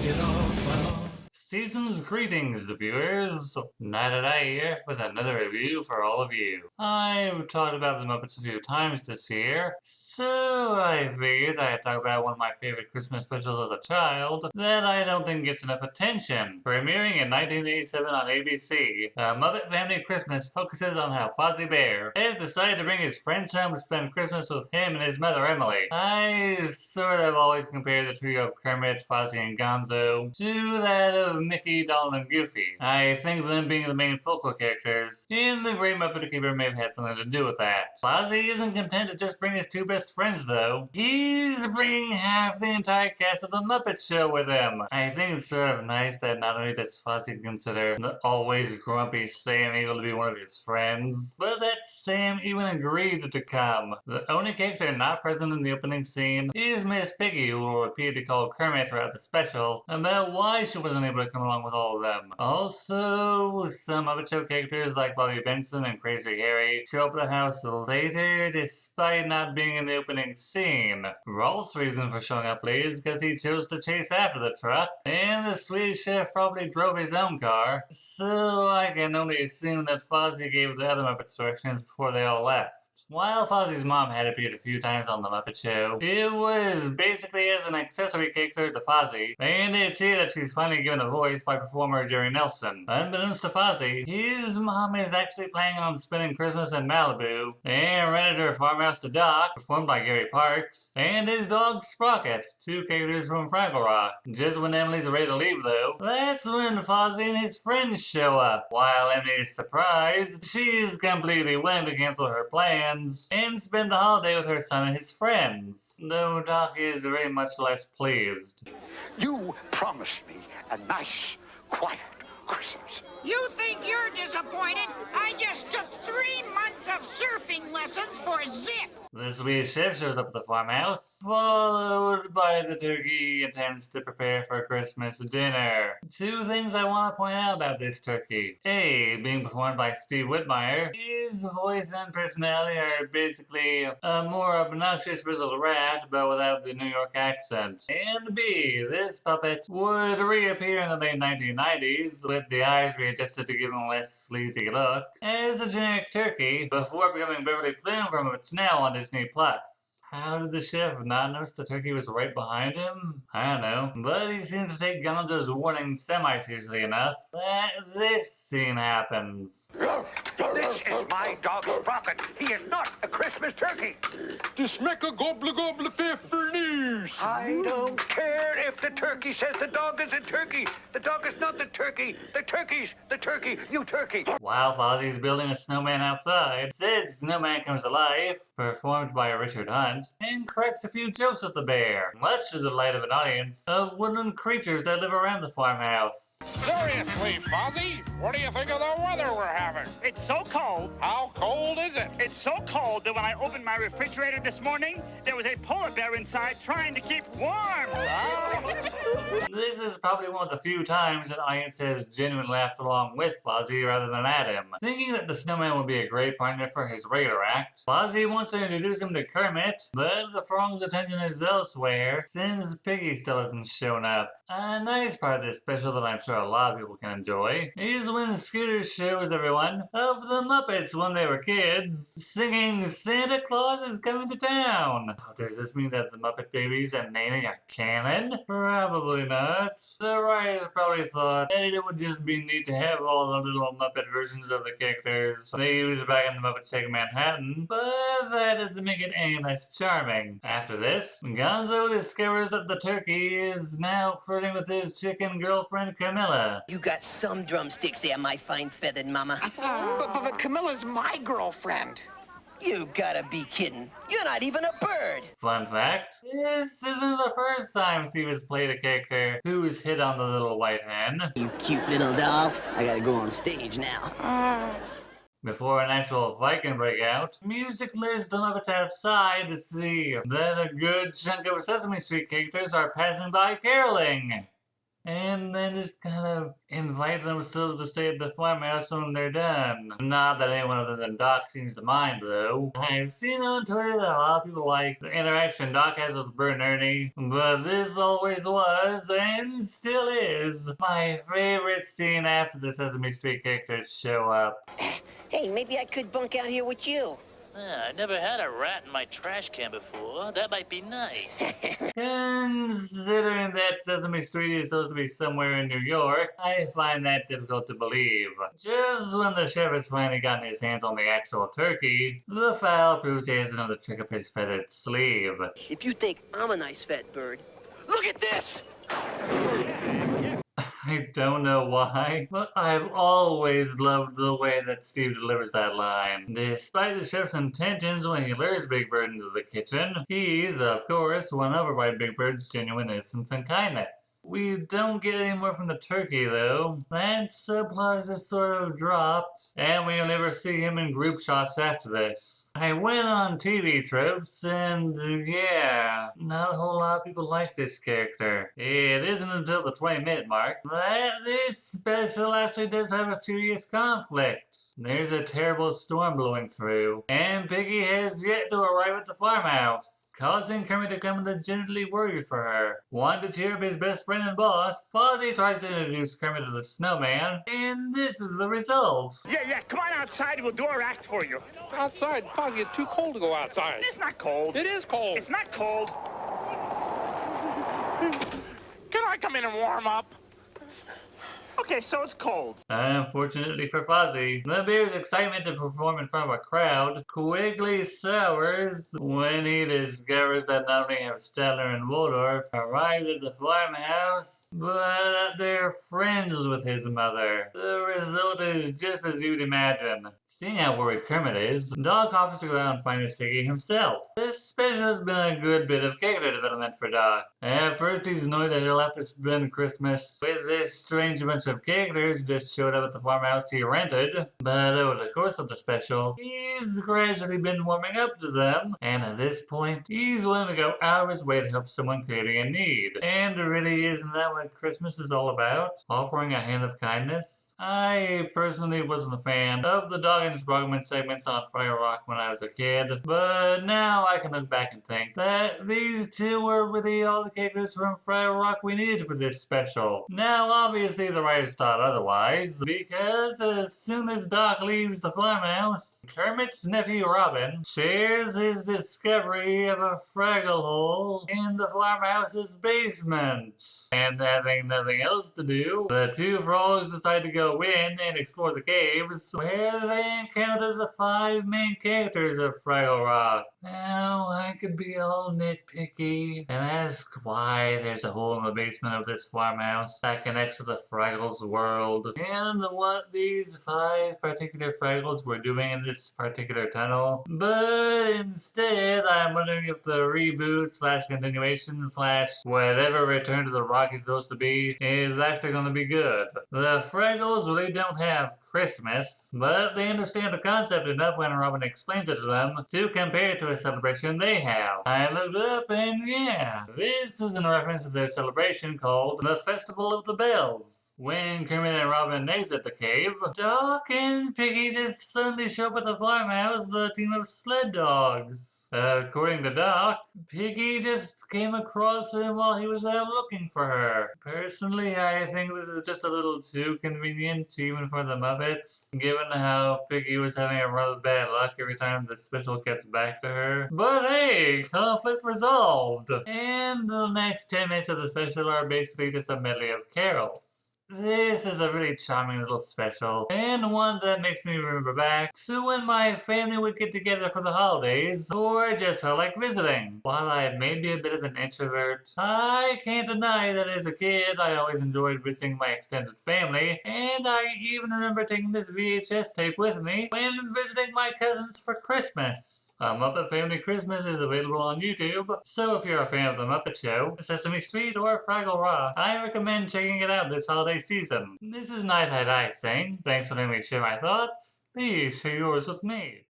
get off. Season's greetings, viewers. Night here with another review for all of you. I've talked about the Muppets a few times this year, so I figured I'd talk about one of my favorite Christmas specials as a child that I don't think gets enough attention. Premiering in 1987 on ABC, A Muppet Family Christmas focuses on how Fozzie Bear has decided to bring his friends home to spend Christmas with him and his mother Emily. I sort of always compare the trio of Kermit, Fozzie, and Gonzo to that of Mickey, Donald, and Goofy. I think them being the main focal characters in The Great Muppet Keeper may have had something to do with that. Fozzie isn't content to just bring his two best friends though. He's bringing half the entire cast of the Muppet Show with him. I think it's sort of nice that not only does Fozzie consider the always grumpy Sam able to be one of his friends, but that Sam even agreed to come. The only character not present in the opening scene is Miss Piggy, who will repeatedly call Kermit throughout the special about why she wasn't able to come along with all of them. Also, some Muppet Show characters like Bobby Benson and Crazy Harry show up at the house later despite not being in the opening scene. Rolf's reason for showing up late is because he chose to chase after the truck, and the Swedish chef probably drove his own car, so I can only assume that Fozzie gave the other Muppets directions before they all left. While Fozzie's mom had appeared a few times on The Muppet Show, it was basically as an accessory character to Fozzie, and it's here that she's finally given a voice by performer Jerry Nelson. Unbeknownst to Fozzie, his mom is actually planning on spending Christmas in Malibu, and rented her farmhouse to Doc, performed by Gary Parks, and his dog Sprocket, two characters from Fraggle Rock. Just when Emily's ready to leave though, that's when Fozzie and his friends show up. While Emily is surprised, she's completely willing to cancel her plans and spend the holiday with her son and his friends, though Doc is very much less pleased. You promised me a nice, quiet Christmas. You think you're disappointed? I just took 3 months of surfing lessons for zip. The Swedish chef shows up at the farmhouse, followed by the turkey he intends to prepare for Christmas dinner. Two things I want to point out about this turkey. A, being performed by Steve Whitmire, his voice and personality are basically a more obnoxious grizzled rat, but without the New York accent. And B, this puppet would reappear in the late 1990s, with the eyes readjusted to give him a less sleazy look, as a generic turkey, before becoming Beverly Plume from It's Now on Disney Plus. How did the chef not notice the turkey was right behind him? I don't know. But he seems to take Gonzo's warning semi-seriously enough that this scene happens. This is my dog Sprocket. He is not a Christmas turkey. This make a gobble gobble for news. I don't care if the turkey says the dog is a turkey. The dog is not the turkey. The turkey's the turkey. You turkey. While Fozzie's building a snowman outside, Sid's snowman comes to life, performed by Richard Hunt, and cracks a few jokes with the bear, much to the delight of an audience of woodland creatures that live around the farmhouse. Seriously, Fozzie, what do you think of the weather we're having? It's so cold. How cold is it? It's so cold that when I opened my refrigerator this morning, there was a polar bear inside trying to keep warm. This is probably one of the few times an audience has genuinely laughed along with Fozzie rather than at him. Thinking that the snowman would be a great partner for his regular act, Fozzie wants to introduce him to Kermit, but the throng's attention is elsewhere since Piggy still hasn't shown up. A nice part of this special that I'm sure a lot of people can enjoy is when Scooter shows everyone of the Muppets when they were kids, singing Santa Claus is coming to town. Does this mean that the Muppet Babies and Nanny are canon? Probably not. The writers probably thought that it would just be neat to have all the little Muppet versions of the characters they used back in the Muppets Take Manhattan, but that doesn't make it any less charming. After this, Gonzo discovers that the turkey is now flirting with his chicken girlfriend Camilla. You got some drumsticks there, my fine feathered mama. But Camilla's my girlfriend. You gotta be kidding. You're not even a bird. Fun fact, this isn't the first time Steve has played a character who's hit on the little white hen. You cute little doll. I gotta go on stage now. Before an actual fight can break out, music leads the Muppets outside to see that a good chunk of Sesame Street characters are passing by caroling. and then just kind of invite themselves to stay at the farmhouse when they're done. Not that anyone other than Doc seems to mind, though. I've seen on Twitter that a lot of people like the interaction Doc has with Bert and Ernie, but this always was, and still is, my favorite scene after the Sesame Street characters show up. Hey, maybe I could bunk out here with you. I never had a rat in my trash can before. That might be nice. Considering that Sesame Street is supposed to be somewhere in New York, I find that difficult to believe. Just when the chef has finally gotten his hands on the actual turkey, the fowl proves he has another trick up his feathered sleeve. If you think I'm a nice fat bird, look at this! I don't know why, but I've always loved the way that Steve delivers that line. Despite the chef's intentions when he lures Big Bird into the kitchen, he's, of course, won over by Big Bird's genuine innocence and kindness. We don't get any more from the turkey, though. That subplot is just sort of dropped, and we only ever see him in group shots after this. I went on TV tropes, and yeah, not a whole lot of people like this character. It isn't until the 20-minute mark that this special actually does have a serious conflict. There's a terrible storm blowing through, and Piggy has yet to arrive at the farmhouse, causing Kermit to come legitimately worried for her. Wanting to cheer up his best friend and boss, Fozzie tries to introduce Kermit to the snowman, and this is the result. Yeah, come on outside. We'll do our act for you. Outside, Fozzie, it's too cold to go outside. It's not cold. It is cold. It's not cold. Can I come in and warm up? Okay, so it's cold. Unfortunately for Fozzie, the bear's excitement to perform in front of a crowd quickly sours when he discovers that not only have Statler and Waldorf arrived at the farmhouse, but that they're friends with his mother. The result is just as you'd imagine. Seeing how worried Kermit is, Doc offers to go out and find Miss Piggy himself. This special has been a good bit of character development for Doc. At first he's annoyed that he'll have to spend Christmas with this strange bunch of characters who just showed up at the farmhouse he rented, but over the course of the special, he's gradually been warming up to them, and at this point, he's willing to go out of his way to help someone clearly in need. And really, isn't that what Christmas is all about? Offering a hand of kindness? I personally wasn't a fan of the Dog and Sprogman segments on Fraggle Rock when I was a kid, but now I can look back and think that these two were really all the characters from Fraggle Rock we needed for this special. Now, obviously, the writers thought otherwise, because as soon as Doc leaves the farmhouse, Kermit's nephew Robin shares his discovery of a Fraggle hole in the farmhouse's basement. And having nothing else to do, the two frogs decide to go in and explore the caves, where they encounter the 5 main characters of Fraggle Rock. Now, I could be all nitpicky and ask why there's a hole in the basement of this farmhouse that connects to the Fraggles world, and what these 5 particular Fraggles were doing in this particular tunnel. But instead, I'm wondering if the reboot slash continuation slash whatever Return to the Rock is supposed to be is actually going to be good. The Fraggles really don't have Christmas, but they understand the concept enough when Robin explains it to them to compare it to a celebration they have. I looked it up and yeah, this is in reference to their celebration called the Festival of the Bells. When Kermit and Robin exit the cave, Doc and Piggy just suddenly show up at the farmhouse with a team of sled dogs. According to Doc, Piggy just came across him while he was out looking for her. Personally, I think this is just a little too convenient even for the Muppets, given how Piggy was having a run of bad luck every time the special gets back to her. But hey, conflict resolved! And the next 10 minutes of the special are basically just a medley of carols. This is a really charming little special, and one that makes me remember back to when my family would get together for the holidays, or just felt like visiting. While I may be a bit of an introvert, I can't deny that as a kid I always enjoyed visiting my extended family, and I even remember taking this VHS tape with me when visiting my cousins for Christmas. A Muppet Family Christmas is available on YouTube, so if you're a fan of The Muppet Show, Sesame Street, or Fraggle Rock, I recommend checking it out this holiday season. This is Night saying, thanks for letting me share my thoughts. Please share yours with me.